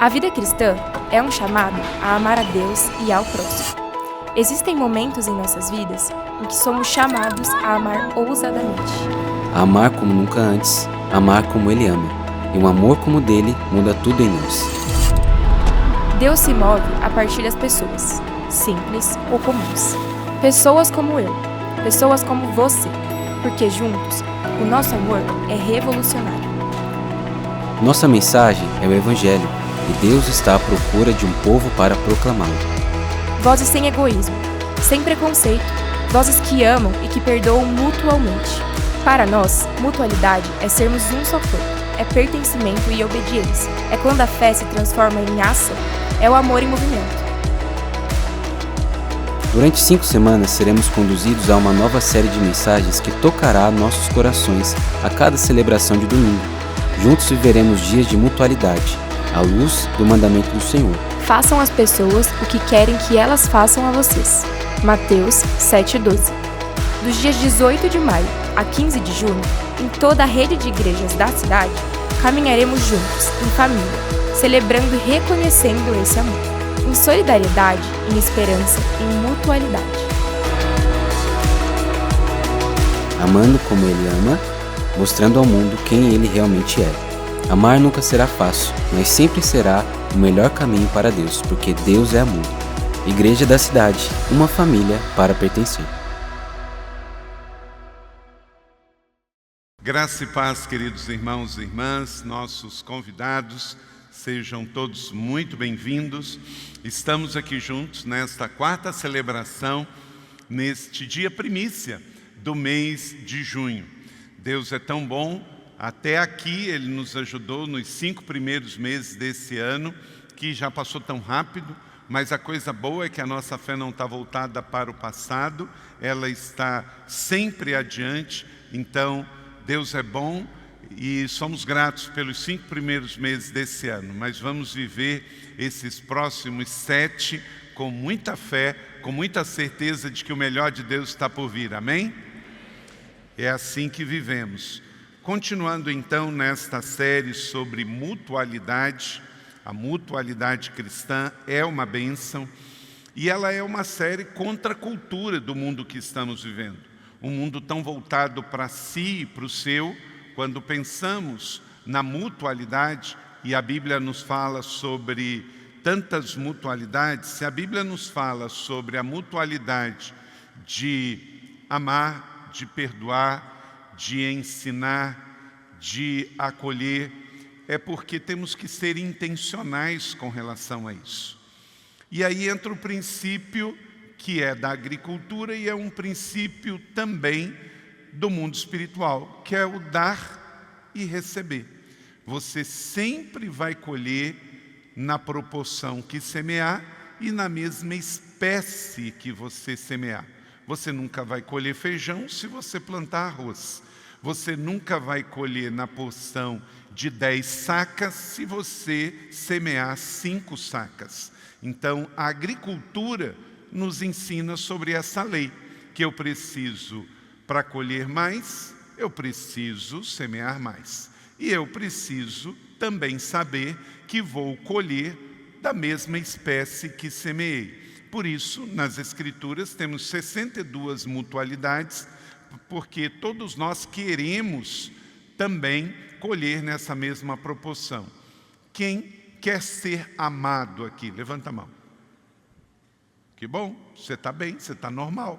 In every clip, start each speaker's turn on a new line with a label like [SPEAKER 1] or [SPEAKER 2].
[SPEAKER 1] A vida cristã é um chamado a amar a Deus e ao próximo. Existem momentos em nossas vidas em que somos chamados a amar ousadamente.
[SPEAKER 2] A amar como nunca antes, amar como Ele ama. E um amor como o dele muda tudo em nós.
[SPEAKER 1] Deus se move a partir das pessoas, simples ou comuns. Pessoas como eu, pessoas como você, porque juntos o nosso amor é revolucionário.
[SPEAKER 2] Nossa mensagem é o Evangelho, e Deus está à procura de um povo para proclamá-lo.
[SPEAKER 1] Vozes sem egoísmo, sem preconceito, vozes que amam e que perdoam mutualmente. Para nós, mutualidade é sermos um só corpo, é pertencimento e obediência, é quando a fé se transforma em ação, é o amor em movimento.
[SPEAKER 2] Durante 5 semanas seremos conduzidos a uma nova série de mensagens que tocará nossos corações a cada celebração de domingo. Juntos viveremos dias de mutualidade, à luz do mandamento do Senhor.
[SPEAKER 1] Façam às pessoas o que querem que elas façam a vocês. Mateus 7,12. Dos dias 18 de maio a 15 de junho, em toda a rede de igrejas da cidade, caminharemos juntos, em família, celebrando e reconhecendo esse amor. Em solidariedade, em esperança, em mutualidade.
[SPEAKER 2] Amando como Ele ama, mostrando ao mundo quem Ele realmente é. Amar nunca será fácil, mas sempre será o melhor caminho para Deus, porque Deus é amor. Igreja da Cidade, uma família para pertencer.
[SPEAKER 3] Graça e paz, queridos irmãos e irmãs, nossos convidados, sejam todos muito bem-vindos. Estamos aqui juntos nesta 4ª celebração, neste dia primícia do mês de junho. Deus é tão bom, até aqui Ele nos ajudou nos 5 primeiros meses desse ano, que já passou tão rápido, mas a coisa boa é que a nossa fé não está voltada para o passado, ela está sempre adiante. Então, Deus é bom e somos gratos pelos 5 primeiros meses desse ano, mas vamos viver esses próximos 7 com muita fé, com muita certeza de que o melhor de Deus está por vir, amém? É assim que vivemos. Continuando então nesta série sobre mutualidade, a mutualidade cristã é uma bênção e ela é uma série contra a cultura do mundo que estamos vivendo. Um mundo tão voltado para si e para o seu. Quando pensamos na mutualidade, e a Bíblia nos fala sobre tantas mutualidades, se a Bíblia nos fala sobre a mutualidade de amar, de perdoar, de ensinar, de acolher, é porque temos que ser intencionais com relação a isso. E aí entra o princípio que é da agricultura e é um princípio também do mundo espiritual, que é o dar e receber. Você sempre vai colher na proporção que semear e na mesma espécie que você semear. Você nunca vai colher feijão se você plantar arroz. Você nunca vai colher na porção de 10 sacas se você semear 5 sacas. Então, a agricultura nos ensina sobre essa lei, que eu preciso, para colher mais, eu preciso semear mais. E eu preciso também saber que vou colher da mesma espécie que semeei. Por isso, nas Escrituras, temos 62 mutualidades, porque todos nós queremos também colher nessa mesma proporção. Quem quer ser amado aqui? Levanta a mão. Que bom, você está bem, você está normal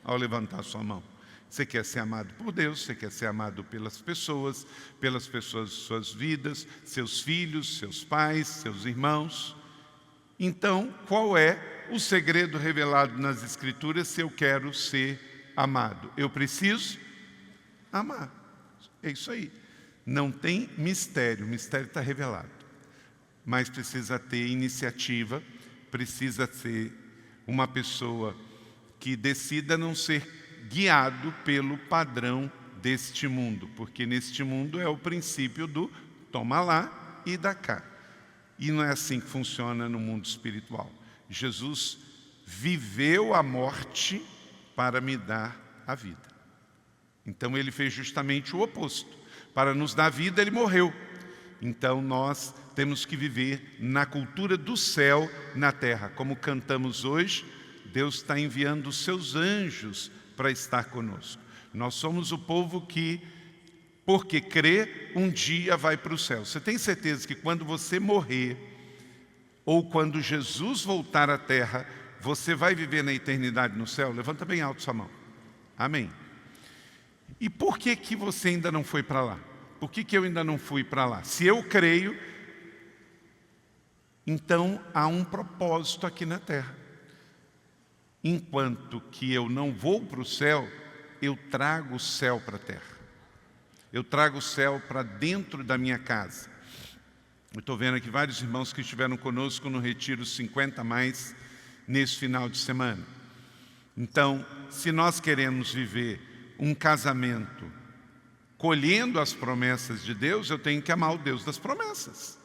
[SPEAKER 3] ao levantar a sua mão. Você quer ser amado por Deus, você quer ser amado pelas pessoas de suas vidas, seus filhos, seus pais, seus irmãos. Então, qual é o segredo revelado nas Escrituras se eu quero ser amado? Eu preciso amar. É isso aí. Não tem mistério, o mistério está revelado. Mas precisa ter iniciativa, precisa ser uma pessoa que decida não ser guiado pelo padrão deste mundo, porque neste mundo é o princípio do toma lá e dá cá. E não é assim que funciona no mundo espiritual. Jesus viveu a morte para me dar a vida. Então ele fez justamente o oposto. Para nos dar vida, ele morreu. Então nós temos que viver na cultura do céu na terra. Como cantamos hoje, Deus está enviando os seus anjos para estar conosco. Nós somos o povo que, porque crê, um dia vai para o céu. Você tem certeza que quando você morrer, ou quando Jesus voltar à terra, você vai viver na eternidade no céu? Levanta bem alto sua mão. Amém. E por que que você ainda não foi para lá? Por que que eu ainda não fui para lá? Se eu creio, então há um propósito aqui na terra. Enquanto que eu não vou para o céu, eu trago o céu para a terra. Eu trago o céu para dentro da minha casa. Eu estou vendo aqui vários irmãos que estiveram conosco no Retiro 50 mais nesse final de semana. Então, se nós queremos viver um casamento colhendo as promessas de Deus, eu tenho que amar o Deus das promessas.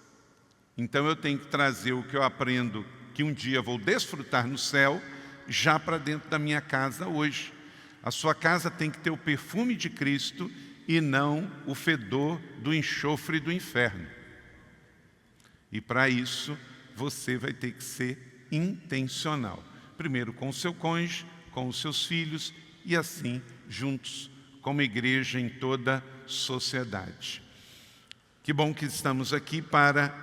[SPEAKER 3] Então eu tenho que trazer o que eu aprendo, que um dia vou desfrutar no céu, já para dentro da minha casa hoje. A sua casa tem que ter o perfume de Cristo e não o fedor do enxofre do inferno. E para isso, você vai ter que ser intencional. Primeiro com o seu cônjuge, com os seus filhos e assim juntos como igreja em toda a sociedade. Que bom que estamos aqui para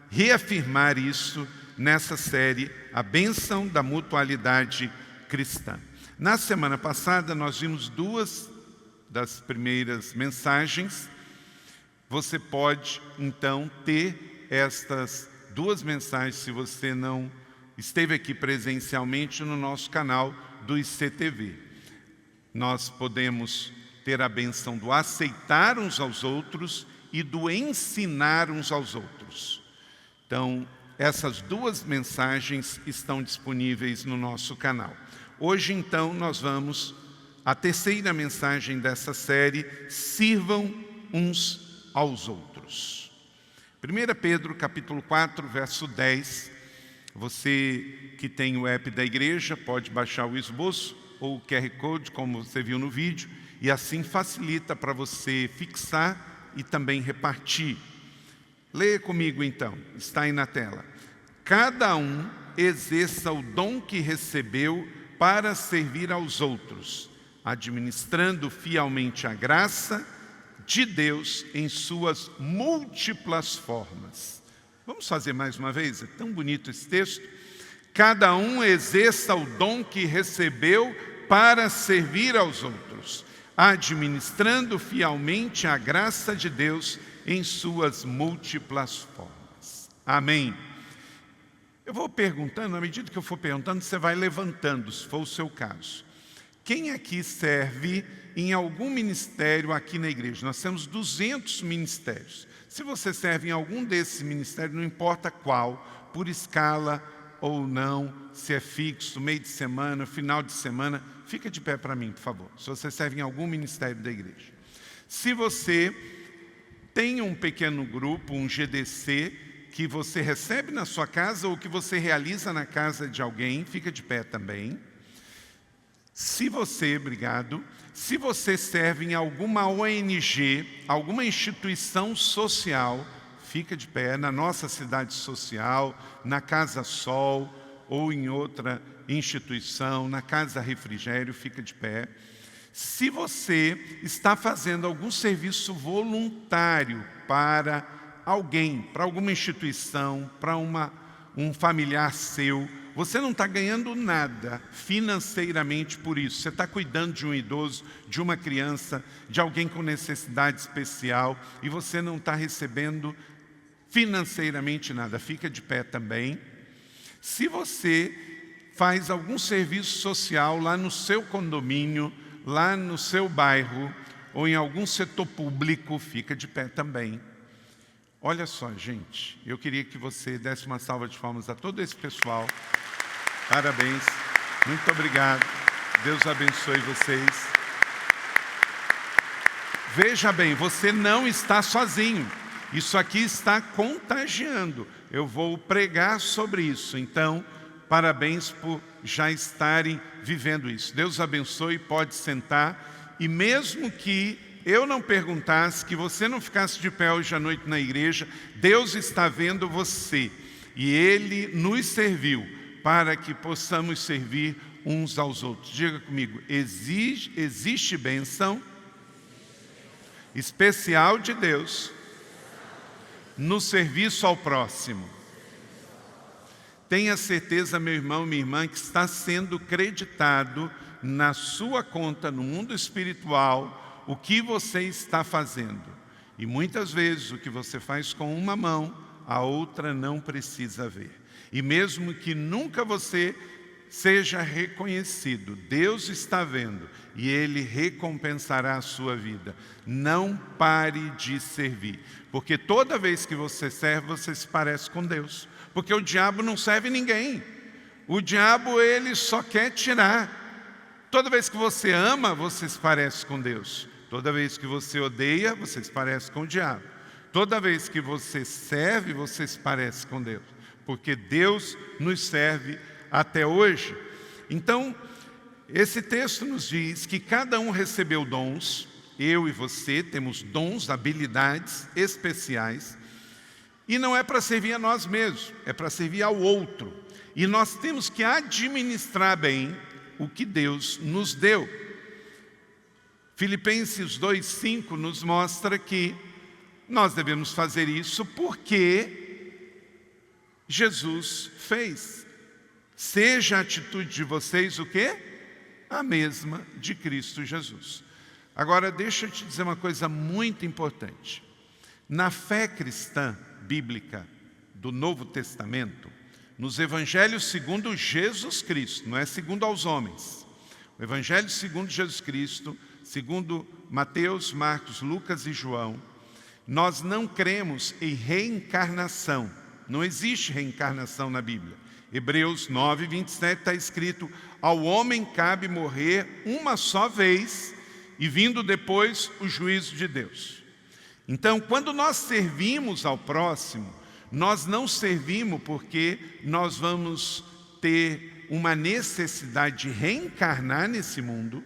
[SPEAKER 3] reafirmar isso nessa série, a bênção da mutualidade cristã. Na semana passada nós vimos 2 das primeiras mensagens. Você pode então ter estas 2 mensagens, se você não esteve aqui presencialmente, no nosso canal do ICTV. Nós podemos ter a bênção do aceitar uns aos outros e do ensinar uns aos outros. Então, essas 2 mensagens estão disponíveis no nosso canal. Hoje, então, nós vamos à terceira mensagem dessa série, sirvam uns aos outros. 1 Pedro, capítulo 4, verso 10. Você que tem o app da igreja pode baixar o esboço ou o QR Code, como você viu no vídeo, e assim facilita para você fixar e também repartir. Leia comigo então, está aí na tela. Cada um exerça o dom que recebeu para servir aos outros, administrando fielmente a graça de Deus em suas múltiplas formas. Vamos fazer mais uma vez? É tão bonito esse texto. Cada um exerça o dom que recebeu para servir aos outros, administrando fielmente a graça de Deus em suas múltiplas formas. Amém. Eu vou perguntando, à medida que eu for perguntando, você vai levantando, se for o seu caso. Quem aqui serve em algum ministério aqui na igreja? Nós temos 200 ministérios. Se você serve em algum desses ministérios, não importa qual, por escala ou não, se é fixo, meio de semana, final de semana, fica de pé para mim, por favor, se você serve em algum ministério da igreja. Se você tem um pequeno grupo, um GDC, que você recebe na sua casa ou que você realiza na casa de alguém, fica de pé também. Se você serve em alguma ONG, alguma instituição social, fica de pé na nossa cidade social, na Casa Sol ou em outra instituição, na Casa Refrigério, fica de pé. Se você está fazendo algum serviço voluntário para alguém, para alguma instituição, para um familiar seu, você não está ganhando nada financeiramente por isso. Você está cuidando de um idoso, de uma criança, de alguém com necessidade especial e você não está recebendo financeiramente nada. Fica de pé também. Se você faz algum serviço social lá no seu condomínio, lá no seu bairro ou em algum setor público, fica de pé também. Olha só, gente, eu queria que você desse uma salva de palmas a todo esse pessoal. Parabéns, muito obrigado. Deus abençoe vocês. Veja bem, você não está sozinho. Isso aqui está contagiando. Eu vou pregar sobre isso. Então, parabéns por já estarem vivendo isso. Deus abençoe, pode sentar. E mesmo que eu não perguntasse, que você não ficasse de pé hoje à noite na igreja, Deus está vendo você e Ele nos serviu para que possamos servir uns aos outros. Diga comigo, existe bênção especial de Deus no serviço ao próximo. Tenha certeza, meu irmão, minha irmã, que está sendo creditado na sua conta, no mundo espiritual, o que você está fazendo. E muitas vezes o que você faz com uma mão, a outra não precisa ver. E mesmo que nunca você seja reconhecido, Deus está vendo e Ele recompensará a sua vida. Não pare de servir, porque toda vez que você serve, você se parece com Deus. Porque o diabo não serve ninguém. O diabo, ele só quer tirar. Toda vez que você ama, você se parece com Deus. Toda vez que você odeia, você se parece com o diabo. Toda vez que você serve, você se parece com Deus. Porque Deus nos serve até hoje. Então, esse texto nos diz que cada um recebeu dons. Eu e você temos dons, habilidades especiais. E não é para servir a nós mesmos, é para servir ao outro. E nós temos que administrar bem o que Deus nos deu. Filipenses 2:5 nos mostra que nós devemos fazer isso porque Jesus fez. Seja a atitude de vocês o quê? A mesma de Cristo Jesus. Agora, deixa eu te dizer uma coisa muito importante. Na fé cristã bíblica do Novo Testamento, nos evangelhos segundo Jesus Cristo, não é segundo aos homens. O evangelho segundo Jesus Cristo, segundo Mateus, Marcos, Lucas e João, nós não cremos em reencarnação. Não existe reencarnação na Bíblia. Hebreus 9:27 está escrito: ao homem cabe morrer uma só vez e vindo depois o juízo de Deus. Então, quando nós servimos ao próximo, nós não servimos porque nós vamos ter uma necessidade de reencarnar nesse mundo,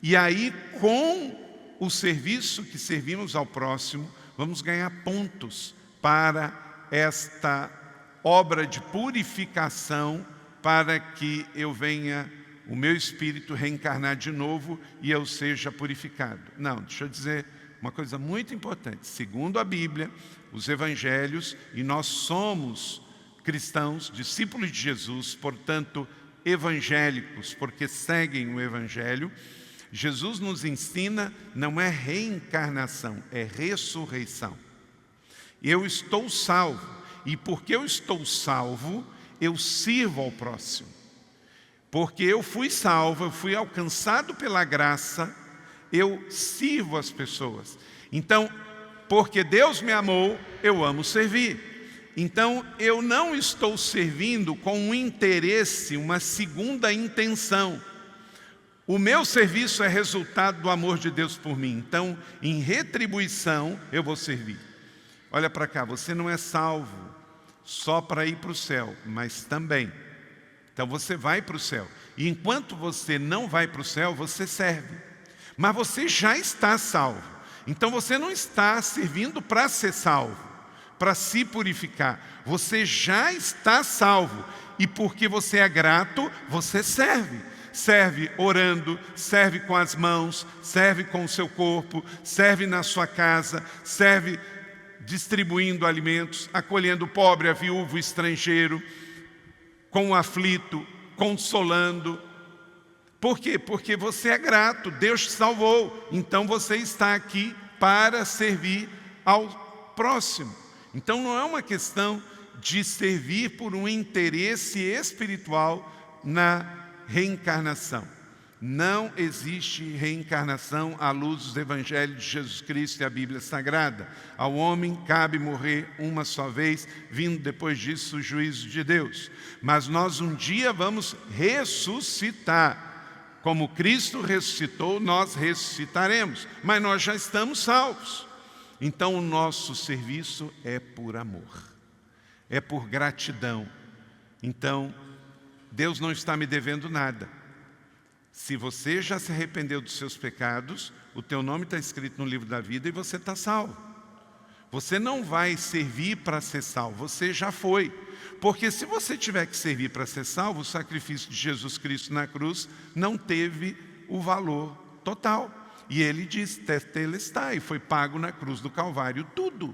[SPEAKER 3] e aí, com o serviço que servimos ao próximo, vamos ganhar pontos para esta obra de purificação, para que eu venha, o meu espírito, reencarnar de novo e eu seja purificado. Não, deixa eu dizer uma coisa muito importante. Segundo a Bíblia, os evangelhos, e nós somos cristãos, discípulos de Jesus, portanto, evangélicos, porque seguem o evangelho, Jesus nos ensina, não é reencarnação, é ressurreição. Eu estou salvo, e porque eu estou salvo, eu sirvo ao próximo. Porque eu fui salvo, eu fui alcançado pela graça, eu sirvo as pessoas. Então, porque Deus me amou, eu amo servir. Então, eu não estou servindo com um interesse, uma segunda intenção. O meu serviço é resultado do amor de Deus por mim. Então, em retribuição, eu vou servir. Olha para cá, você não é salvo só para ir para o céu, mas também. Então, você vai para o céu. E enquanto você não vai para o céu, você serve. Mas você já está salvo. Então você não está servindo para ser salvo, para se purificar. Você já está salvo. E porque você é grato, você serve. Serve orando, serve com as mãos, serve com o seu corpo, serve na sua casa, serve distribuindo alimentos, acolhendo o pobre, a viúva, o estrangeiro, com o aflito, consolando. Por quê? Porque você é grato, Deus te salvou, então você está aqui para servir ao próximo. Então não é uma questão de servir por um interesse espiritual na reencarnação. Não existe reencarnação à luz dos evangelhos de Jesus Cristo e a Bíblia Sagrada. Ao homem cabe morrer uma só vez, vindo depois disso o juízo de Deus. Mas nós um dia vamos ressuscitar. Como Cristo ressuscitou, nós ressuscitaremos, mas nós já estamos salvos. Então o nosso serviço é por amor, é por gratidão. Então, Deus não está me devendo nada. Se você já se arrependeu dos seus pecados, o teu nome está escrito no livro da vida e você está salvo. Você não vai servir para ser salvo, você já foi. Porque se você tiver que servir para ser salvo, o sacrifício de Jesus Cristo na cruz não teve o valor total. E ele diz, tetelestai, foi pago na cruz do Calvário tudo.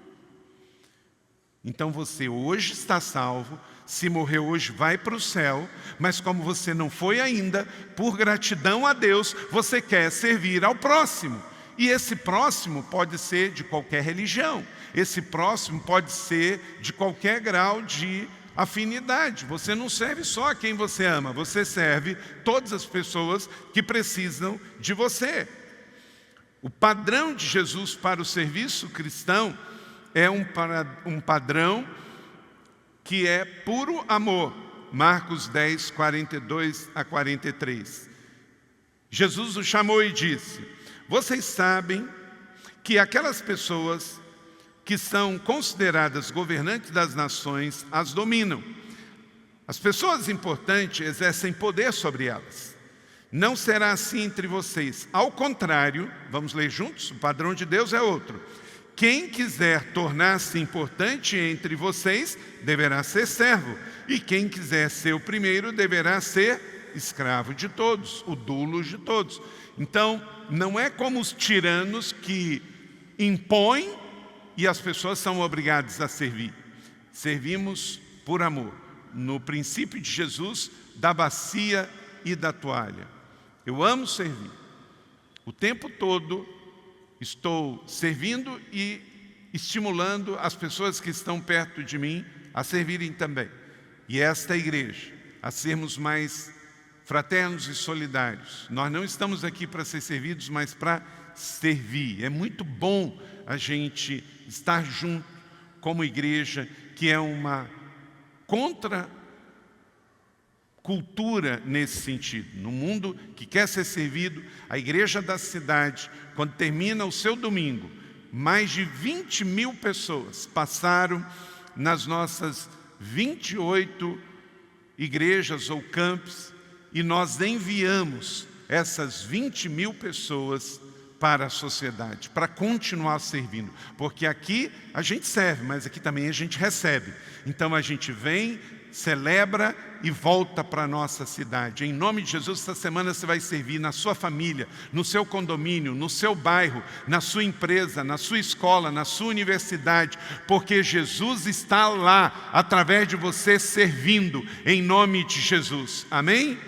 [SPEAKER 3] Então você hoje está salvo, se morrer hoje vai para o céu, mas como você não foi ainda, por gratidão a Deus, você quer servir ao próximo. E esse próximo pode ser de qualquer religião, esse próximo pode ser de qualquer grau de afinidade. Você não serve só a quem você ama, você serve todas as pessoas que precisam de você. O padrão de Jesus para o serviço cristão é um padrão que é puro amor. Marcos 10, 42 a 43. Jesus o chamou e disse: vocês sabem que aquelas pessoas que são consideradas governantes das nações as dominam. As pessoas importantes exercem poder sobre elas. Não será assim entre vocês. Ao contrário, vamos ler juntos? O padrão de Deus é outro. Quem quiser tornar-se importante entre vocês, deverá ser servo. E quem quiser ser o primeiro, deverá ser escravo de todos, o doulos de todos. Então, não é como os tiranos que impõem e as pessoas são obrigadas a servir. Servimos por amor. No princípio de Jesus, da bacia e da toalha. Eu amo servir. O tempo todo estou servindo e estimulando as pessoas que estão perto de mim a servirem também. E esta igreja, a sermos mais fraternos e solidários. Nós não estamos aqui para ser servidos, mas para servir. É muito bom a gente estar junto como igreja, que é uma contracultura nesse sentido. No mundo que quer ser servido, a igreja da cidade, quando termina o seu domingo, mais de 20 mil pessoas passaram nas nossas 28 igrejas ou campos, e nós enviamos essas 20 mil pessoas para a sociedade, para continuar servindo. Porque aqui a gente serve, mas aqui também a gente recebe. Então a gente vem, celebra e volta para a nossa cidade. Em nome de Jesus, esta semana você vai servir na sua família, no seu condomínio, no seu bairro, na sua empresa, na sua escola, na sua universidade, porque Jesus está lá, através de você, servindo, em nome de Jesus. Amém?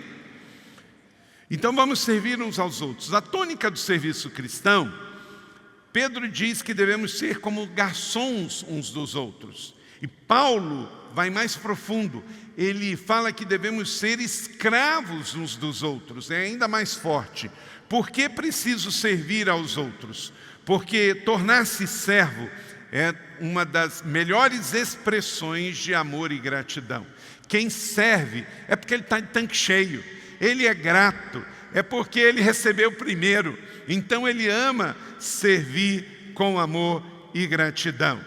[SPEAKER 3] Então vamos servir uns aos outros. A tônica do serviço cristão, Pedro diz que devemos ser como garçons uns dos outros. E Paulo vai mais profundo. Ele fala que devemos ser escravos uns dos outros. É ainda mais forte. Por que preciso servir aos outros? Porque tornar-se servo é uma das melhores expressões de amor e gratidão. Quem serve é porque ele está de tanque cheio. Ele é grato, é porque ele recebeu primeiro. Então ele ama servir com amor e gratidão.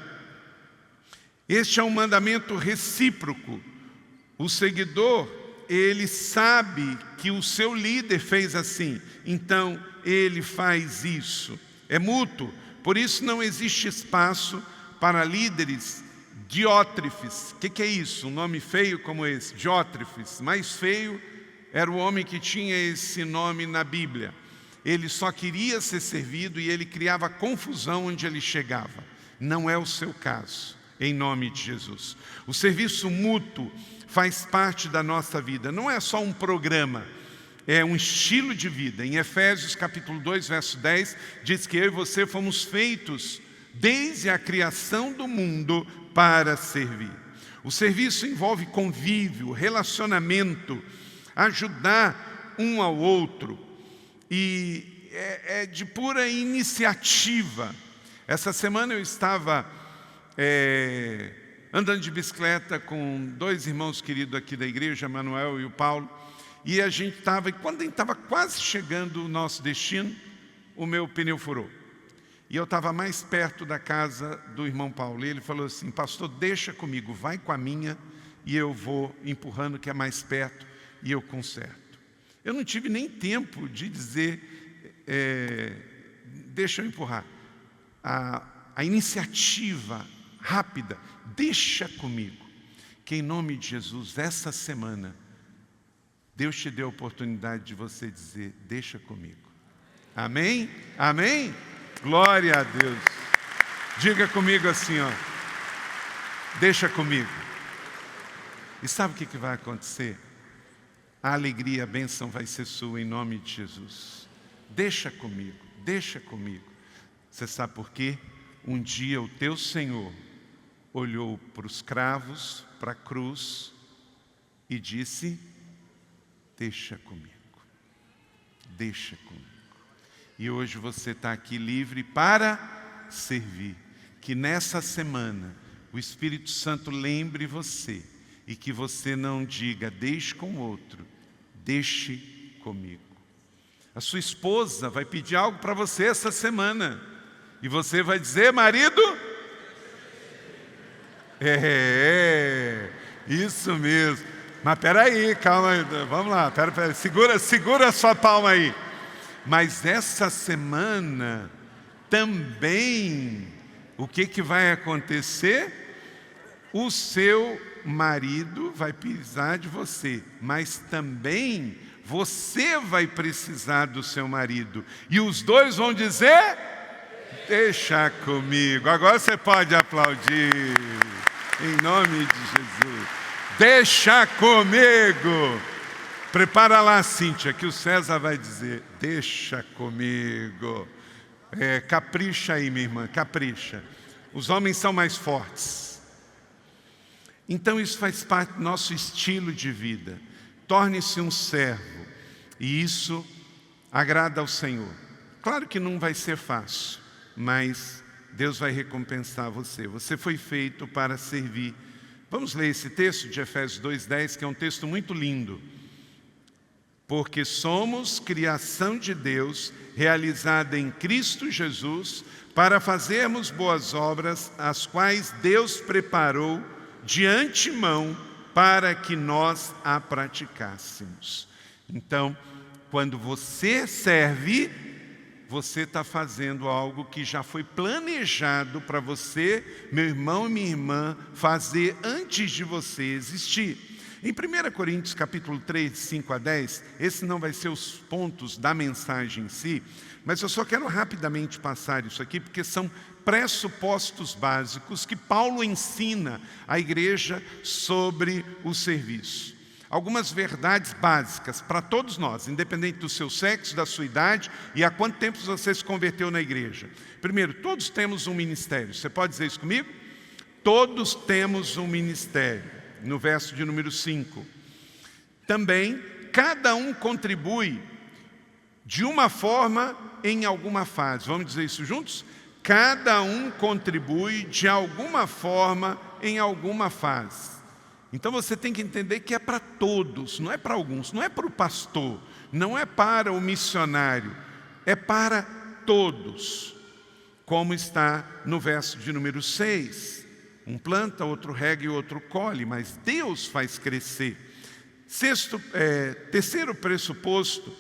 [SPEAKER 3] Este é um mandamento recíproco. O seguidor, ele sabe que o seu líder fez assim, então ele faz isso. É mútuo, por isso não existe espaço para líderes diótrefes. O que é isso? Um nome feio como esse, diótrefes. Mais feio era o homem que tinha esse nome na Bíblia. Ele só queria ser servido e ele criava confusão onde ele chegava. Não é o seu caso, em nome de Jesus. O serviço mútuo faz parte da nossa vida. Não é só um programa, é um estilo de vida. Em Efésios capítulo 2, verso 10, diz que eu e você fomos feitos desde a criação do mundo para servir. O serviço envolve convívio, relacionamento, ajudar um ao outro, e é de pura iniciativa. Essa semana eu estava andando de bicicleta com dois irmãos queridos aqui da igreja, Manuel e o Paulo, e a gente estava, e quando a gente estava quase chegando ao nosso destino, o meu pneu furou. E eu estava mais perto da casa do irmão Paulo, e ele falou assim: pastor, deixa comigo, vai com a minha, e eu vou empurrando que é mais perto, e eu conserto. Eu não tive nem tempo de dizer, deixa eu empurrar. A iniciativa rápida, deixa comigo. Que em nome de Jesus, essa semana, Deus te deu a oportunidade de você dizer, deixa comigo. Amém? Amém? Glória a Deus. Diga comigo assim, ó. Deixa comigo. E sabe o que vai acontecer? A alegria, a bênção vai ser sua em nome de Jesus. Deixa comigo, deixa comigo. Você sabe por quê? Um dia o teu Senhor olhou para os cravos, para a cruz e disse, deixa comigo, deixa comigo. E hoje você está aqui livre para servir. Que nessa semana o Espírito Santo lembre você e que você não diga, deixe com outro, deixe comigo. A sua esposa vai pedir algo para você essa semana e você vai dizer, marido, isso mesmo. Mas peraí, calma aí, vamos lá, pera, segura a sua palma aí. Mas essa semana também, o que vai acontecer? O seu marido vai precisar de você, mas também você vai precisar do seu marido. E os dois vão dizer, deixa comigo. Agora você pode aplaudir, em nome de Jesus. Deixa comigo. Prepara lá, Cíntia, que o César vai dizer, deixa comigo. Capricha aí, minha irmã, capricha. Os homens são mais fortes. Então isso faz parte do nosso estilo de vida. Torne-se um servo. E isso agrada ao Senhor. Claro que não vai ser fácil, mas Deus vai recompensar você. Você foi feito para servir. Vamos ler esse texto de Efésios 2:10, que é um texto muito lindo. Porque somos criação de Deus, realizada em Cristo Jesus, para fazermos boas obras, as quais Deus preparou de antemão para que nós a praticássemos. Então, quando você serve, você está fazendo algo que já foi planejado para você, meu irmão e minha irmã, fazer antes de você existir. Em 1 Coríntios capítulo 3, 5 a 10, esse não vai ser os pontos da mensagem em si, mas eu só quero rapidamente passar isso aqui, porque são pressupostos básicos que Paulo ensina à igreja sobre o serviço. Algumas verdades básicas para todos nós, independente do seu sexo, da sua idade e há quanto tempo você se converteu na igreja. Primeiro, todos temos um ministério. Você pode dizer isso comigo? Todos temos um ministério. No verso de número 5. Também, cada um contribui de uma forma em alguma fase. Vamos dizer isso juntos? Cada um contribui de alguma forma em alguma fase. Então você tem que entender que é para todos, não é para alguns, não é para o pastor, não é para o missionário, é para todos. Como está no verso de número 6. Um planta, outro rega e outro colhe, mas Deus faz crescer. Terceiro pressuposto,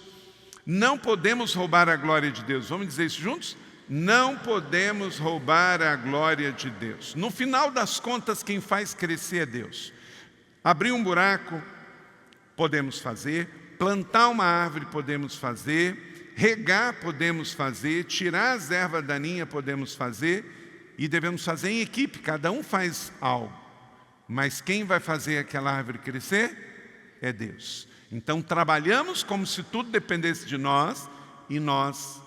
[SPEAKER 3] não podemos roubar a glória de Deus. Vamos dizer isso juntos? Não podemos roubar a glória de Deus. No final das contas, quem faz crescer é Deus. Abrir um buraco, podemos fazer. Plantar uma árvore, podemos fazer. Regar, podemos fazer. Tirar as ervas daninhas, podemos fazer. E devemos fazer em equipe, cada um faz algo. Mas quem vai fazer aquela árvore crescer é Deus. Então trabalhamos como se tudo dependesse de nós e nós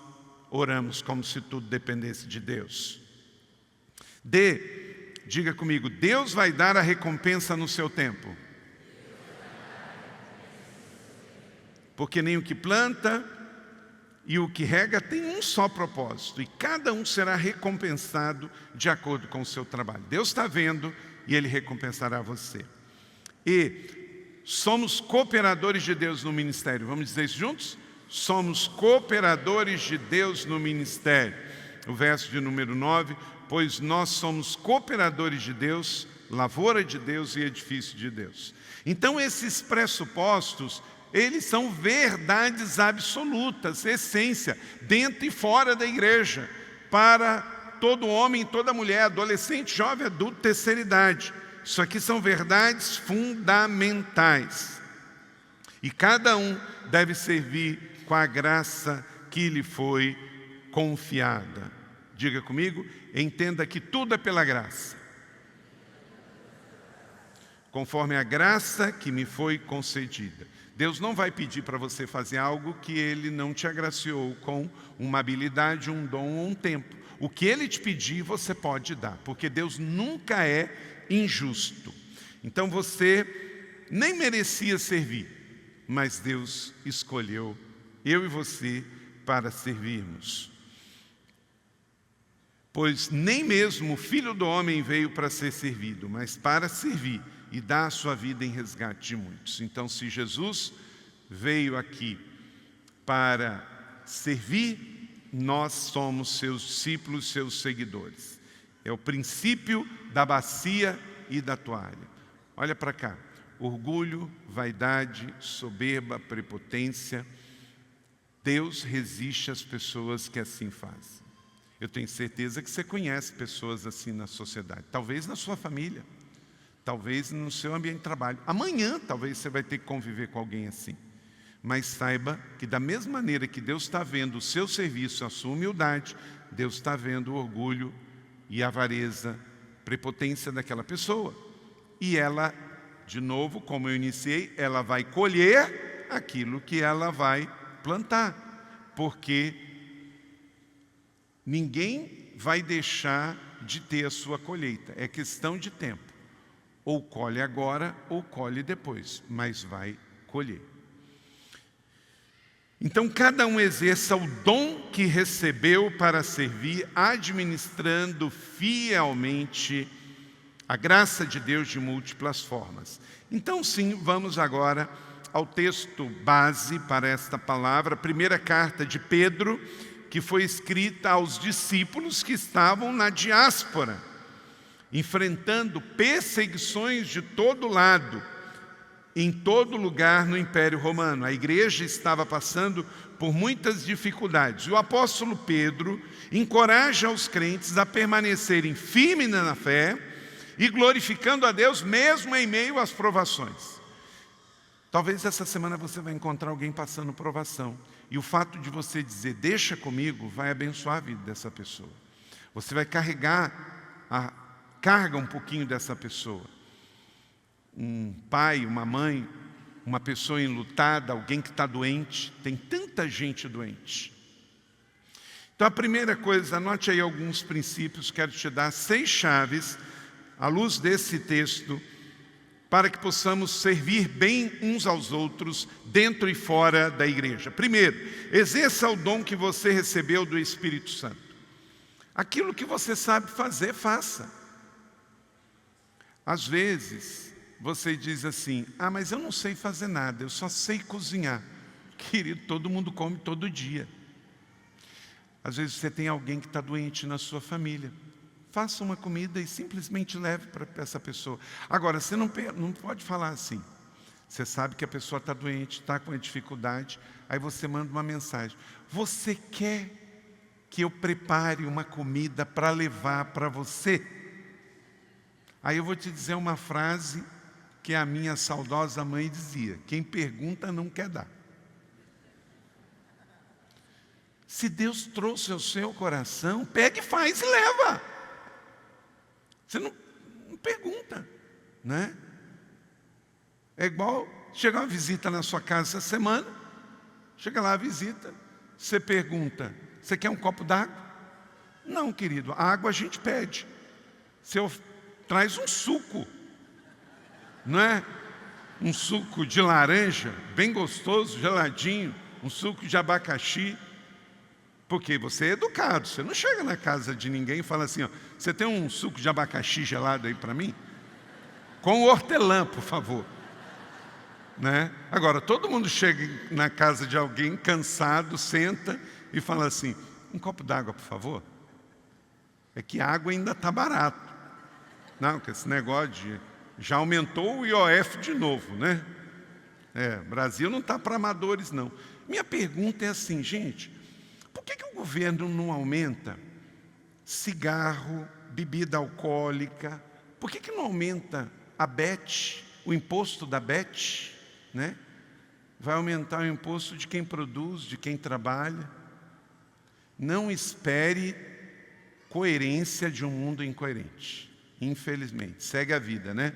[SPEAKER 3] oramos como se tudo dependesse de Deus. Diga comigo, Deus vai dar a recompensa no seu tempo. Porque nem o que planta e o que rega tem um só propósito, e cada um será recompensado de acordo com o seu trabalho. Deus está vendo e Ele recompensará você. E somos cooperadores de Deus no ministério. Vamos dizer isso juntos? Somos cooperadores de Deus no ministério. O verso de número 9, pois nós somos cooperadores de Deus, lavoura de Deus e edifício de Deus. Então esses pressupostos Eles são verdades absolutas, essência, dentro e fora da igreja, para todo homem, toda mulher, adolescente, jovem, adulto, terceira idade. Isso aqui são verdades fundamentais. E cada um deve servir com a graça que lhe foi confiada. Diga comigo, entenda que tudo é pela graça. Conforme a graça que me foi concedida. Deus não vai pedir para você fazer algo que Ele não te agraciou com uma habilidade, um dom ou um tempo. O que Ele te pedir, você pode dar, porque Deus nunca é injusto. Então você nem merecia servir, mas Deus escolheu eu e você para servirmos. Pois nem mesmo o Filho do Homem veio para ser servido, mas para servir e dar a sua vida em resgate de muitos. Então, se Jesus veio aqui para servir, nós somos seus discípulos, seus seguidores. É o princípio da bacia e da toalha. Olha para cá. Orgulho, vaidade, soberba, prepotência. Deus resiste às pessoas que assim fazem. Eu tenho certeza que você conhece pessoas assim na sociedade. Talvez na sua família. Talvez no seu ambiente de trabalho. Amanhã, talvez, você vai ter que conviver com alguém assim. Mas saiba que da mesma maneira que Deus está vendo o seu serviço, a sua humildade, Deus está vendo o orgulho e a avareza, prepotência daquela pessoa. E ela, de novo, como eu iniciei, ela vai colher aquilo que ela vai plantar. Porque ninguém vai deixar de ter a sua colheita. É questão de tempo. Ou colhe agora, ou colhe depois, mas vai colher. Então, cada um exerça o dom que recebeu para servir, administrando fielmente a graça de Deus de múltiplas formas. Então, sim, vamos agora ao texto base para esta palavra, a primeira carta de Pedro, que foi escrita aos discípulos que estavam na diáspora, enfrentando perseguições de todo lado, em todo lugar no Império Romano. A igreja estava passando por muitas dificuldades. O apóstolo Pedro encoraja os crentes a permanecerem firmes na fé e glorificando a Deus mesmo em meio às provações. Talvez essa semana você vai encontrar alguém passando provação. E o fato de você dizer, deixa comigo, vai abençoar a vida dessa pessoa. Você vai carregar carga um pouquinho dessa pessoa. Um pai, uma mãe, uma pessoa enlutada, alguém que está doente. Tem tanta gente doente. Então a primeira coisa, anote aí alguns princípios, quero te dar 6 chaves, à luz desse texto, para que possamos servir bem uns aos outros, dentro e fora da igreja. Primeiro, exerça o dom que você recebeu do Espírito Santo. Aquilo que você sabe fazer, faça. Às vezes, você diz assim, mas eu não sei fazer nada, eu só sei cozinhar. Querido, todo mundo come todo dia. Às vezes você tem alguém que está doente na sua família. Faça uma comida e simplesmente leve para essa pessoa. Agora, você não pode falar assim. Você sabe que a pessoa está doente, está com uma dificuldade, aí você manda uma mensagem. Você quer que eu prepare uma comida para levar para você? Aí eu vou te dizer uma frase que a minha saudosa mãe dizia. Quem pergunta não quer dar. Se Deus trouxe ao seu coração, pega e faz e leva. Você não pergunta, né? É igual chegar uma visita na sua casa essa semana, chega lá a visita, você pergunta, você quer um copo d'água? Não, querido, a água a gente pede. Você traz um suco, não é? Um suco de laranja, bem gostoso, geladinho, um suco de abacaxi. Porque você é educado, você não chega na casa de ninguém e fala assim, você tem um suco de abacaxi gelado aí para mim? Com hortelã, por favor. Né? Agora, todo mundo chega na casa de alguém cansado, senta e fala assim, um copo d'água, por favor? É que a água ainda está barato. Não, que esse negócio já aumentou o IOF de novo, né? Brasil não está para amadores, não. Minha pergunta é assim, gente, por que o governo não aumenta cigarro, bebida alcoólica? Por que não aumenta a BET, o imposto da BET, né? Vai aumentar o imposto de quem produz, de quem trabalha. Não espere coerência de um mundo incoerente. Infelizmente, segue a vida, né?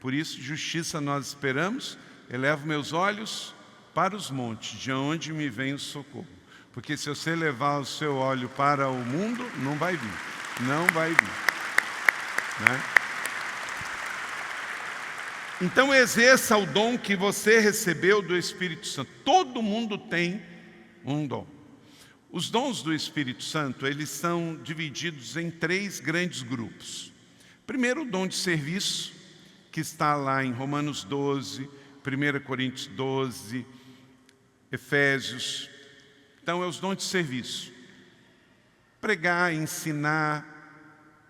[SPEAKER 3] Por isso, justiça nós esperamos. Elevo meus olhos para os montes, de onde me vem o socorro. Porque se você levar o seu olho para o mundo, não vai vir. Não vai vir. Né? Então exerça o dom que você recebeu do Espírito Santo. Todo mundo tem um dom. Os dons do Espírito Santo, eles são divididos em 3 grandes grupos. Primeiro, o dom de serviço, que está lá em Romanos 12, 1 Coríntios 12, Efésios. Então, é os dons de serviço. Pregar, ensinar,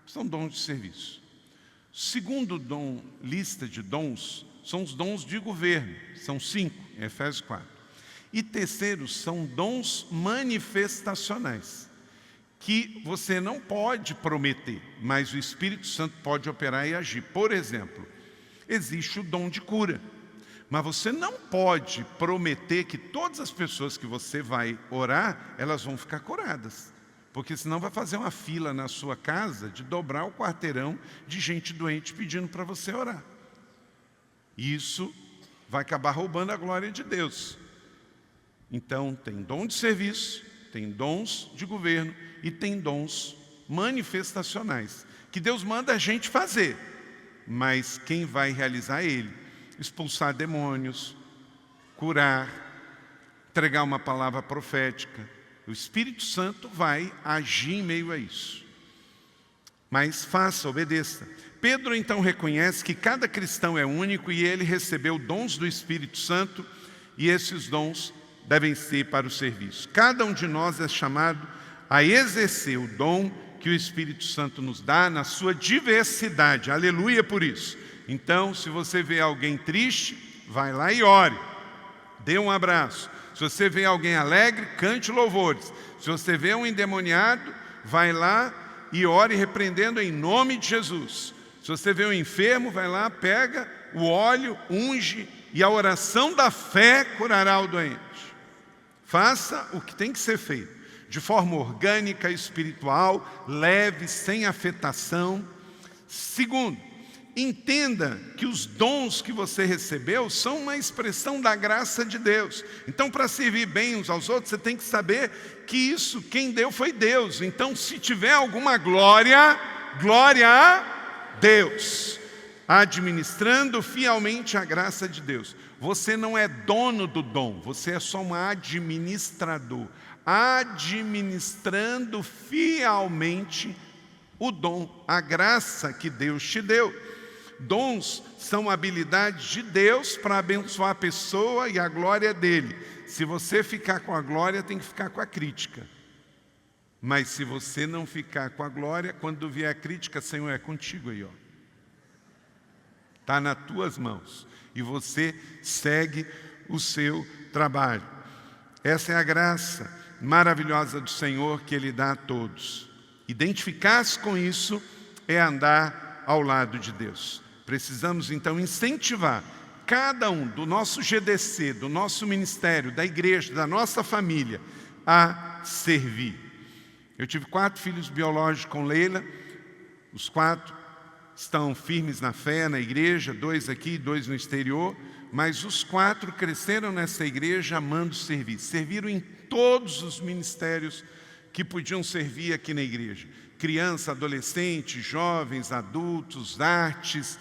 [SPEAKER 3] são dons de serviço. Segundo dom, lista de dons, são os dons de governo. São 5, em Efésios 4. E terceiro, são dons manifestacionais, que você não pode prometer, mas o Espírito Santo pode operar e agir. Por exemplo, existe o dom de cura, mas você não pode prometer que todas as pessoas que você vai orar, elas vão ficar curadas. Porque senão vai fazer uma fila na sua casa de dobrar o quarteirão de gente doente pedindo para você orar. Isso vai acabar roubando a glória de Deus. Então, tem dom de serviço, tem dons de governo e tem dons manifestacionais, que Deus manda a gente fazer, mas quem vai realizar é Ele. Expulsar demônios, curar, entregar uma palavra profética. O Espírito Santo vai agir em meio a isso. Mas faça, obedeça. Pedro então reconhece que cada cristão é único e ele recebeu dons do Espírito Santo e esses dons devem ser para o serviço. Cada um de nós é chamado a exercer o dom que o Espírito Santo nos dá na sua diversidade. Aleluia por isso. Então, se você vê alguém triste, vai lá e ore. Dê um abraço. Se você vê alguém alegre, cante louvores. Se você vê um endemoniado, vai lá e ore repreendendo em nome de Jesus. Se você vê um enfermo, vai lá, pega o óleo, unge e a oração da fé curará o doente. Faça o que tem que ser feito, de forma orgânica, espiritual, leve, sem afetação. Segundo, entenda que os dons que você recebeu são uma expressão da graça de Deus. Então, para servir bem uns aos outros, você tem que saber que isso, quem deu foi Deus. Então, se tiver alguma glória, glória a Deus, administrando fielmente a graça de Deus. Você não é dono do dom, você é só um administrador, administrando fielmente o dom, a graça que Deus te deu. Dons são habilidades de Deus para abençoar a pessoa e a glória dele. Se você ficar com a glória, tem que ficar com a crítica. Mas se você não ficar com a glória, quando vier a crítica, Senhor, é contigo aí, ó. Está nas tuas mãos. E você segue o seu trabalho. Essa é a graça maravilhosa do Senhor que Ele dá a todos. Identificar-se com isso é andar ao lado de Deus. Precisamos então incentivar cada um do nosso GDC, do nosso ministério, da igreja, da nossa família, a servir. Eu tive 4 filhos biológicos com Leila, os 4 estão firmes na fé, na igreja, 2 aqui, 2 no exterior, mas os 4 cresceram nessa igreja amando servir. Serviram em todos os ministérios que podiam servir aqui na igreja. Criança, adolescente, jovens, adultos, artes.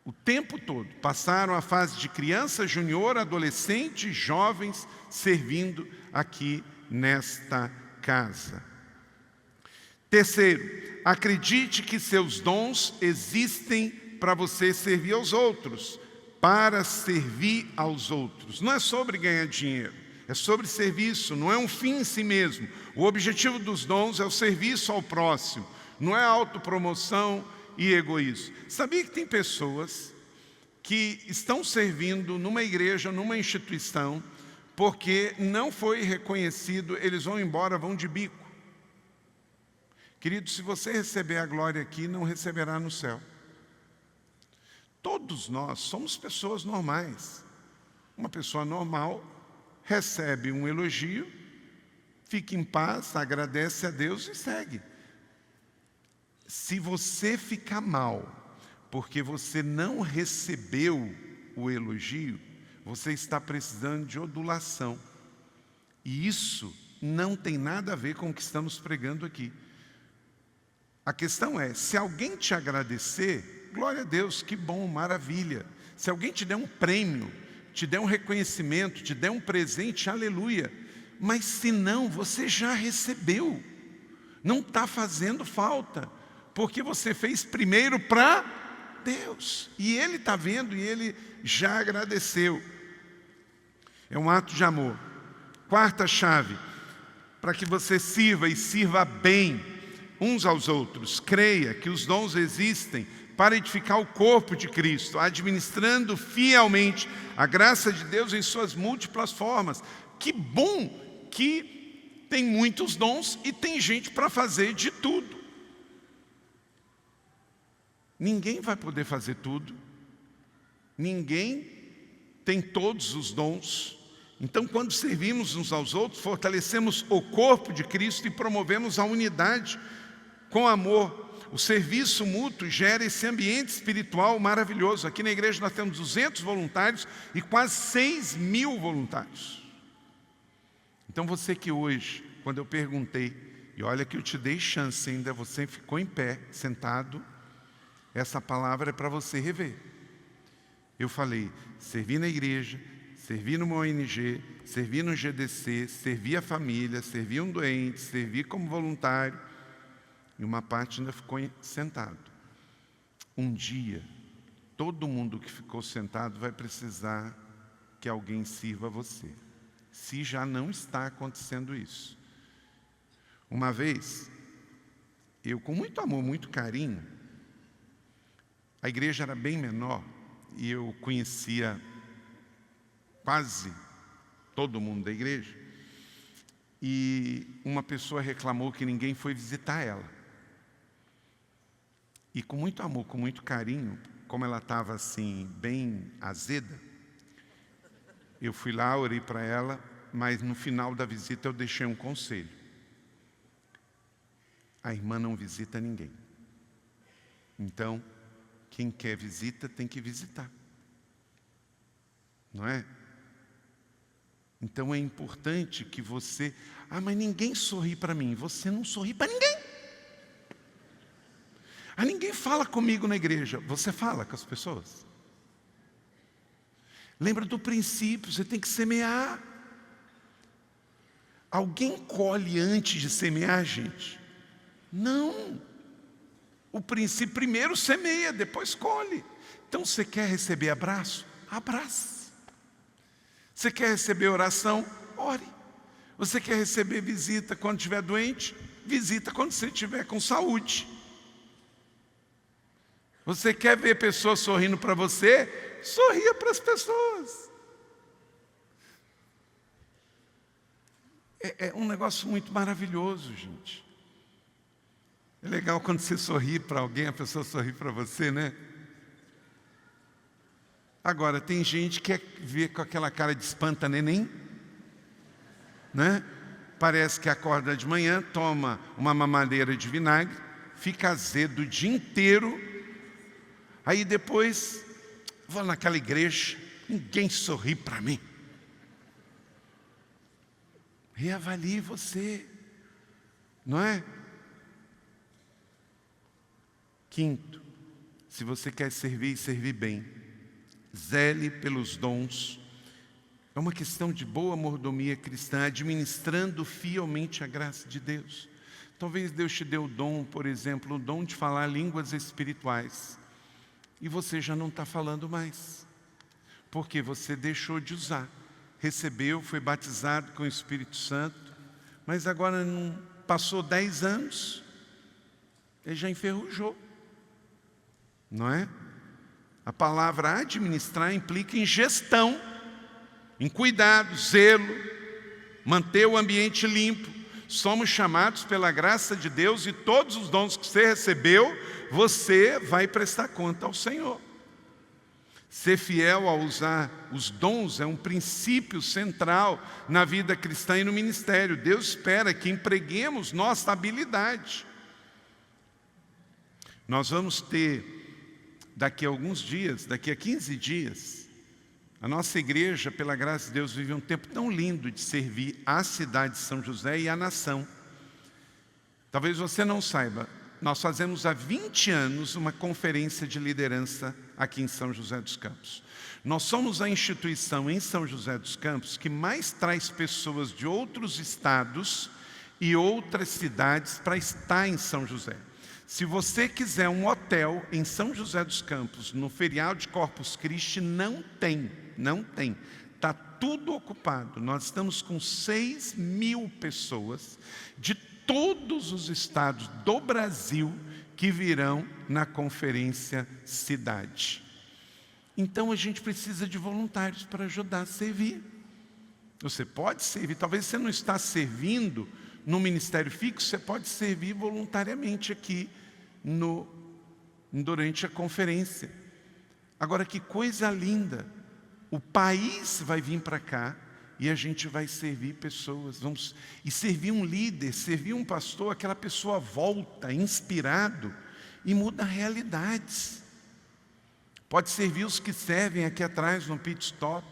[SPEAKER 3] O tempo todo. Passaram a fase de criança, junior, adolescente, jovens, servindo aqui nesta casa. Terceiro, acredite que seus dons existem para você servir aos outros, para servir aos outros. Não é sobre ganhar dinheiro, é sobre serviço, não é um fim em si mesmo. O objetivo dos dons é o serviço ao próximo, não é autopromoção e egoísmo. Sabia que tem pessoas que estão servindo numa igreja, numa instituição, porque não foi reconhecido, eles vão embora, vão de bico. Querido, se você receber a glória aqui, não receberá no céu. Todos nós somos pessoas normais. Uma pessoa normal recebe um elogio, fica em paz, agradece a Deus e segue. Se você ficar mal porque você não recebeu o elogio, você está precisando de odulação. E isso não tem nada a ver com o que estamos pregando aqui. A questão é, se alguém te agradecer, glória a Deus, que bom, maravilha. Se alguém te der um prêmio, te der um reconhecimento, te der um presente, aleluia. Mas se não, você já recebeu. Não está fazendo falta, porque você fez primeiro para Deus. E Ele está vendo e Ele já agradeceu. É um ato de amor. Quarta chave, para que você sirva e sirva bem uns aos outros. Creia que os dons existem para edificar o corpo de Cristo, administrando fielmente a graça de Deus em suas múltiplas formas. Que bom que tem muitos dons e tem gente para fazer de tudo. Ninguém vai poder fazer tudo. Ninguém tem todos os dons. Então, quando servimos uns aos outros, fortalecemos o corpo de Cristo e promovemos a unidade com amor. O serviço mútuo gera esse ambiente espiritual maravilhoso. Aqui na igreja nós temos 200 voluntários e quase 6.000 voluntários. Então você que hoje, quando eu perguntei, e olha que eu te dei chance ainda, você ficou em pé, sentado, essa palavra é para você rever. Eu falei, servir na igreja, servir numa ONG, servir no GDC, servir a família, servir um doente, servir como voluntário. E uma parte ainda ficou sentado. Um dia, todo mundo que ficou sentado vai precisar que alguém sirva você. Se já não está acontecendo isso. Uma vez, eu com muito amor, muito carinho, a igreja era bem menor e eu conhecia quase todo mundo da igreja. E uma pessoa reclamou que ninguém foi visitar ela. E com muito amor, com muito carinho, como ela estava assim, bem azeda, eu fui lá, orei para ela, mas no final da visita eu deixei um conselho. A irmã não visita ninguém. Então, quem quer visita tem que visitar. Não é? Então é importante que você... Ah, mas ninguém sorri para mim. Você não sorri para ninguém. Ah, ninguém fala comigo na igreja. Você fala com as pessoas. Lembra do princípio, você tem que semear. Alguém colhe antes de semear, gente? Não. O princípio primeiro semeia, depois colhe. Então você quer receber abraço? Abraça. Você quer receber oração? Ore. Você quer receber visita quando estiver doente? Visita quando você estiver com saúde. Você quer ver pessoas sorrindo para você? Sorria para as pessoas. É um negócio muito maravilhoso, gente. É legal quando você sorri para alguém, a pessoa sorri para você, né? Agora, tem gente que quer ver com aquela cara de espanta-neném, né? Parece que acorda de manhã, toma uma mamadeira de vinagre, fica azedo o dia inteiro, aí depois, vou naquela igreja, ninguém sorri para mim. Reavalie você, não é? Quinto, se você quer servir e servir bem, zele pelos dons. É uma questão de boa mordomia cristã, administrando fielmente a graça de Deus. Talvez Deus te dê o dom, por exemplo, o dom de falar línguas espirituais. E você já não está falando mais. Porque você deixou de usar. Recebeu, foi batizado com o Espírito Santo. Mas agora não passou 10 anos, ele já enferrujou. Não é? A palavra administrar implica em gestão, em cuidado, zelo, manter o ambiente limpo. Somos chamados pela graça de Deus e todos os dons que você recebeu, você vai prestar conta ao Senhor. Ser fiel ao usar os dons é um princípio central na vida cristã e no ministério. Deus espera que empreguemos nossa habilidade. Nós vamos ter, daqui a alguns dias, daqui a 15 dias, a nossa igreja, pela graça de Deus, vive um tempo tão lindo de servir a cidade de São José e a nação. Talvez você não saiba, nós fazemos há 20 anos uma conferência de liderança aqui em São José dos Campos. Nós somos a instituição em São José dos Campos que mais traz pessoas de outros estados e outras cidades para estar em São José. Se você quiser um hotel em São José dos Campos, no feriado de Corpus Christi, não tem. Está tudo ocupado. Nós estamos com 6.000 pessoas de todos os estados do Brasil que virão na conferência Cidade. Então a gente precisa de voluntários para ajudar a servir. Você pode servir, talvez você não está servindo no ministério fixo, você pode servir voluntariamente aqui durante a conferência. Agora, que coisa linda! O país vai vir para cá e a gente vai servir pessoas. E servir um líder, servir um pastor, aquela pessoa volta inspirado e muda realidades. Pode servir os que servem aqui atrás no pit stop,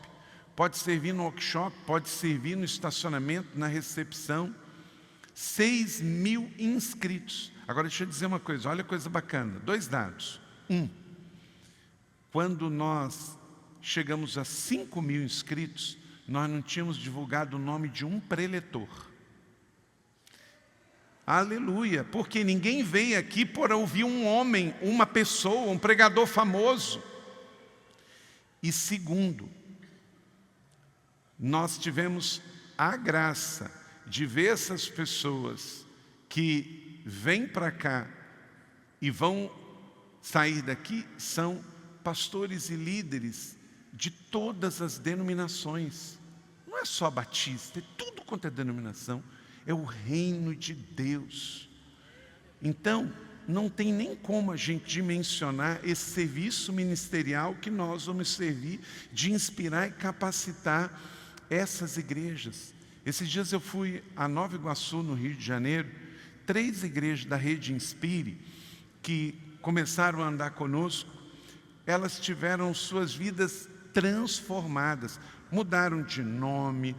[SPEAKER 3] pode servir no workshop, pode servir no estacionamento, na recepção. 6.000 inscritos. Agora deixa eu dizer uma coisa, olha a coisa bacana, 2 dados. Quando nós chegamos a 5.000 inscritos, nós não tínhamos divulgado o nome de um preletor. Aleluia, porque ninguém veio aqui por ouvir um homem, uma pessoa, um pregador famoso. E segundo, nós tivemos a graça de ver essas pessoas que vêm para cá e vão sair daqui, são pastores e líderes de todas as denominações. Não é só batista, é tudo quanto é denominação. É o reino de Deus. Então, não tem nem como a gente dimensionar esse serviço ministerial que nós vamos servir de inspirar e capacitar essas igrejas. Esses dias eu fui a Nova Iguaçu, no Rio de Janeiro, 3 igrejas da rede Inspire, que começaram a andar conosco, elas tiveram suas vidas transformadas. Mudaram de nome,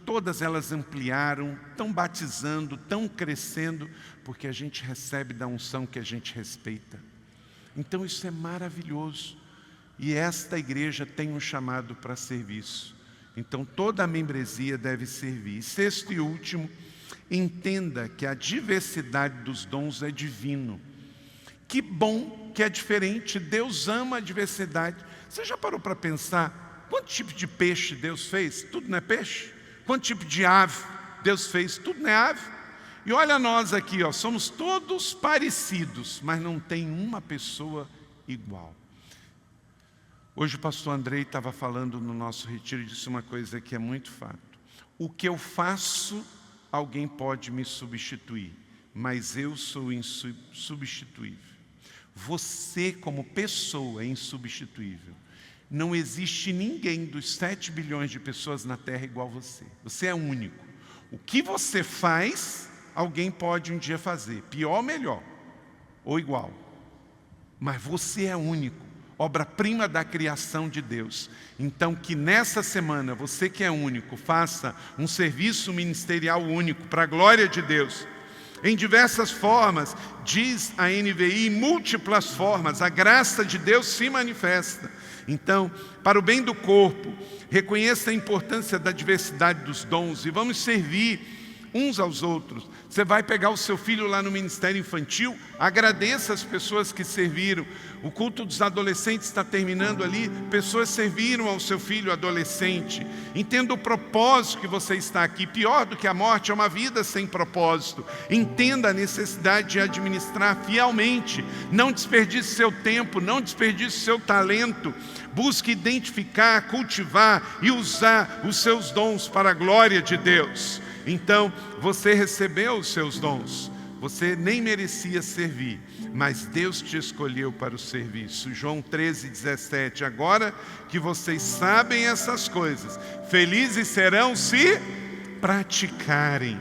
[SPEAKER 3] todas elas ampliaram, estão batizando, estão crescendo, porque a gente recebe da unção que a gente respeita. Então isso é maravilhoso. E esta igreja tem um chamado para serviço. Então toda a membresia deve servir. E 6º e último, entenda que a diversidade dos dons é divino. Que bom que é diferente, Deus ama a diversidade. Você já parou para pensar quanto tipo de peixe Deus fez? Tudo não é peixe. Quanto tipo de ave Deus fez? Tudo não é ave. E olha nós aqui, somos todos parecidos, mas não tem uma pessoa igual. Hoje o pastor Andrei estava falando no nosso retiro e disse uma coisa que é muito fato. O que eu faço, alguém pode me substituir, mas eu sou insubstituível. Você como pessoa é insubstituível. Não existe ninguém dos 7 bilhões de pessoas na Terra igual a você. Você é único. O que você faz, alguém pode um dia fazer. Pior ou melhor, ou igual. Mas você é único. Obra-prima da criação de Deus. Então que nessa semana, você que é único, faça um serviço ministerial único, para a glória de Deus. Em diversas formas, diz a NVI, em múltiplas formas, a graça de Deus se manifesta. Então, para o bem do corpo, reconheça a importância da diversidade dos dons e vamos servir uns aos outros. Você vai pegar o seu filho lá no ministério infantil, agradeça as pessoas que serviram. O culto dos adolescentes está terminando ali, pessoas serviram ao seu filho adolescente. Entenda o propósito que você está aqui. Pior do que a morte é uma vida sem propósito. Entenda a necessidade de administrar fielmente. Não desperdice seu tempo, não desperdice seu talento. Busque identificar, cultivar e usar os seus dons para a glória de Deus. Então, você recebeu os seus dons. Você nem merecia servir, mas Deus te escolheu para o serviço. João 13:17. Agora que vocês sabem essas coisas, felizes serão se praticarem.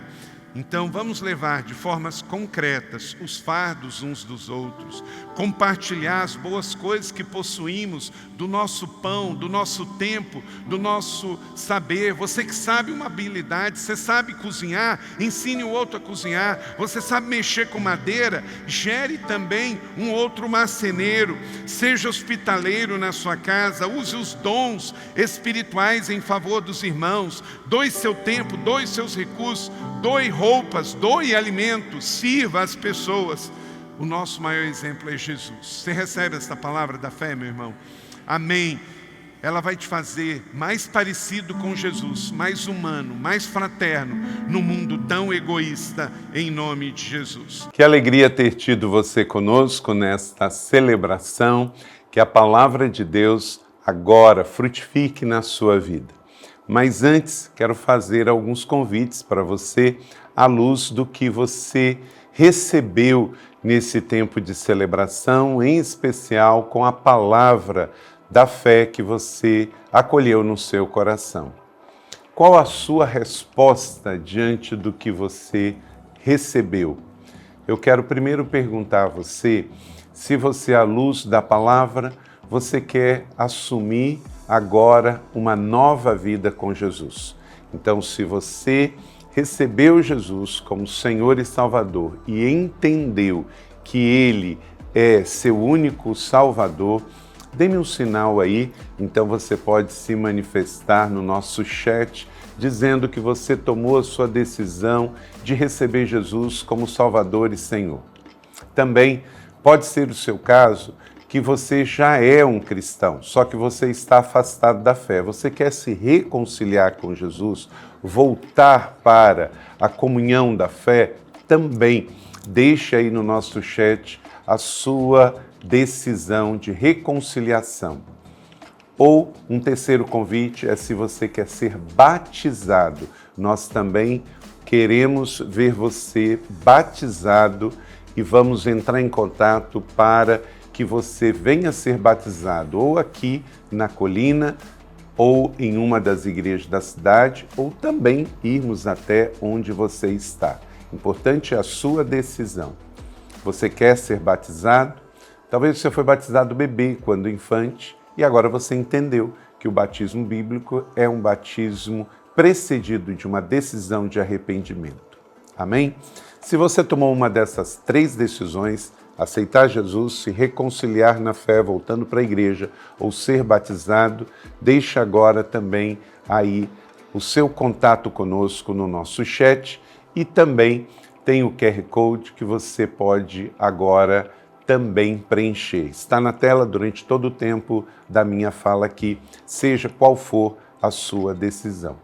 [SPEAKER 3] Então vamos levar de formas concretas os fardos uns dos outros, compartilhar as boas coisas que possuímos, do nosso pão, do nosso tempo, do nosso saber. Você que sabe uma habilidade, você sabe cozinhar, ensine o outro a cozinhar. Você sabe mexer com madeira, gere também um outro marceneiro. Seja hospitaleiro na sua casa, use os dons espirituais em favor dos irmãos. Doe seu tempo, doe seus recursos, doe roupas, doe alimentos, sirva as pessoas. O nosso maior exemplo é Jesus. Você recebe esta palavra da fé, meu irmão? Amém. Ela vai te fazer mais parecido com Jesus, mais humano, mais fraterno, num mundo tão egoísta, em nome de Jesus. Que alegria ter tido você conosco nesta celebração, que a palavra de Deus agora frutifique na sua vida. Mas antes, quero fazer alguns convites para você, à luz do que você recebeu nesse tempo de celebração, em especial com a palavra da fé que você acolheu no seu coração. Qual a sua resposta diante do que você recebeu? Eu quero primeiro perguntar a você se você, à luz da palavra, você quer assumir agora uma nova vida com Jesus. Então, se você recebeu Jesus como Senhor e Salvador e entendeu que Ele é seu único Salvador, dê-me um sinal aí, então você pode se manifestar no nosso chat, dizendo que você tomou a sua decisão de receber Jesus como Salvador e Senhor. Também pode ser o seu caso que você já é um cristão, só que você está afastado da fé. Você quer se reconciliar com Jesus, voltar para a comunhão da fé? Também deixe aí no nosso chat a sua decisão de reconciliação. Ou um terceiro convite é se você quer ser batizado. Nós também queremos ver você batizado e vamos entrar em contato para que você venha ser batizado ou aqui na colina, ou em uma das igrejas da cidade, ou também irmos até onde você está. Importante é a sua decisão. Você quer ser batizado? Talvez você foi batizado bebê quando infante e agora você entendeu que o batismo bíblico é um batismo precedido de uma decisão de arrependimento. Amém? Se você tomou uma dessas 3 decisões, aceitar Jesus, se reconciliar na fé, voltando para a igreja, ou ser batizado, deixe agora também aí o seu contato conosco no nosso chat e também tem o QR Code que você pode agora também preencher. Está na tela durante todo o tempo da minha fala aqui, seja qual for a sua decisão.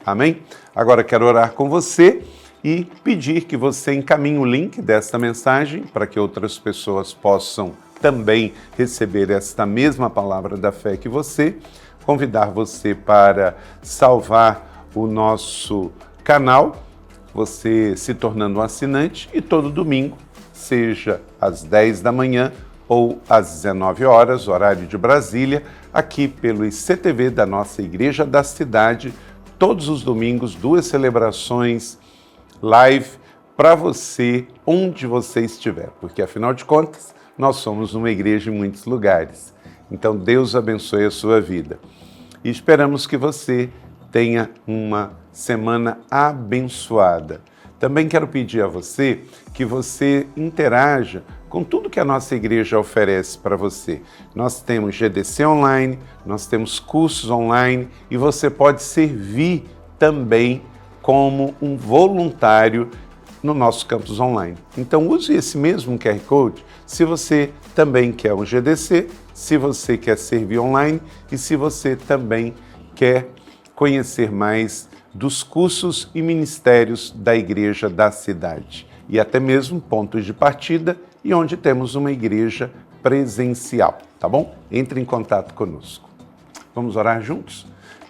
[SPEAKER 3] Amém? Agora quero orar com você e pedir que você encaminhe o link desta mensagem para que outras pessoas possam também receber esta mesma palavra da fé que você. Convidar você para salvar o nosso canal, você se tornando um assinante, e todo domingo, seja às 10 da manhã ou às 19 horas, horário de Brasília, aqui pelo ICTV da nossa Igreja da Cidade, todos os domingos, 2 celebrações live para você, onde você estiver, porque afinal de contas, nós somos uma igreja em muitos lugares. Então, Deus abençoe a sua vida. E esperamos que você tenha uma semana abençoada. Também quero pedir a você que você interaja com tudo que a nossa igreja oferece para você. Nós temos GDC online, nós temos cursos online e você pode servir também como um voluntário no nosso campus online. Então use esse mesmo QR Code se você também quer um GDC, se você quer servir online e se você também quer conhecer mais dos cursos e ministérios da igreja da cidade e até mesmo pontos de partida e onde temos uma igreja presencial, tá bom? Entre em contato conosco. Vamos orar juntos?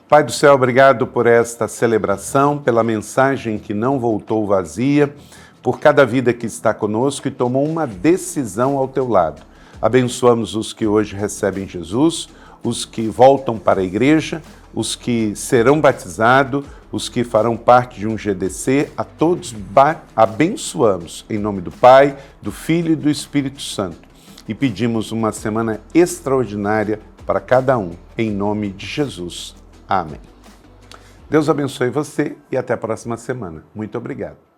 [SPEAKER 3] Pai do céu, obrigado por esta celebração, pela mensagem que não voltou vazia, por cada vida que está conosco e tomou uma decisão ao teu lado. Abençoamos os que hoje recebem Jesus, os que voltam para a igreja, os que serão batizados, os que farão parte de um GDC, a todos abençoamos em nome do Pai, do Filho e do Espírito Santo. E pedimos uma semana extraordinária para cada um, em nome de Jesus. Amém. Deus abençoe você e até a próxima semana. Muito obrigado.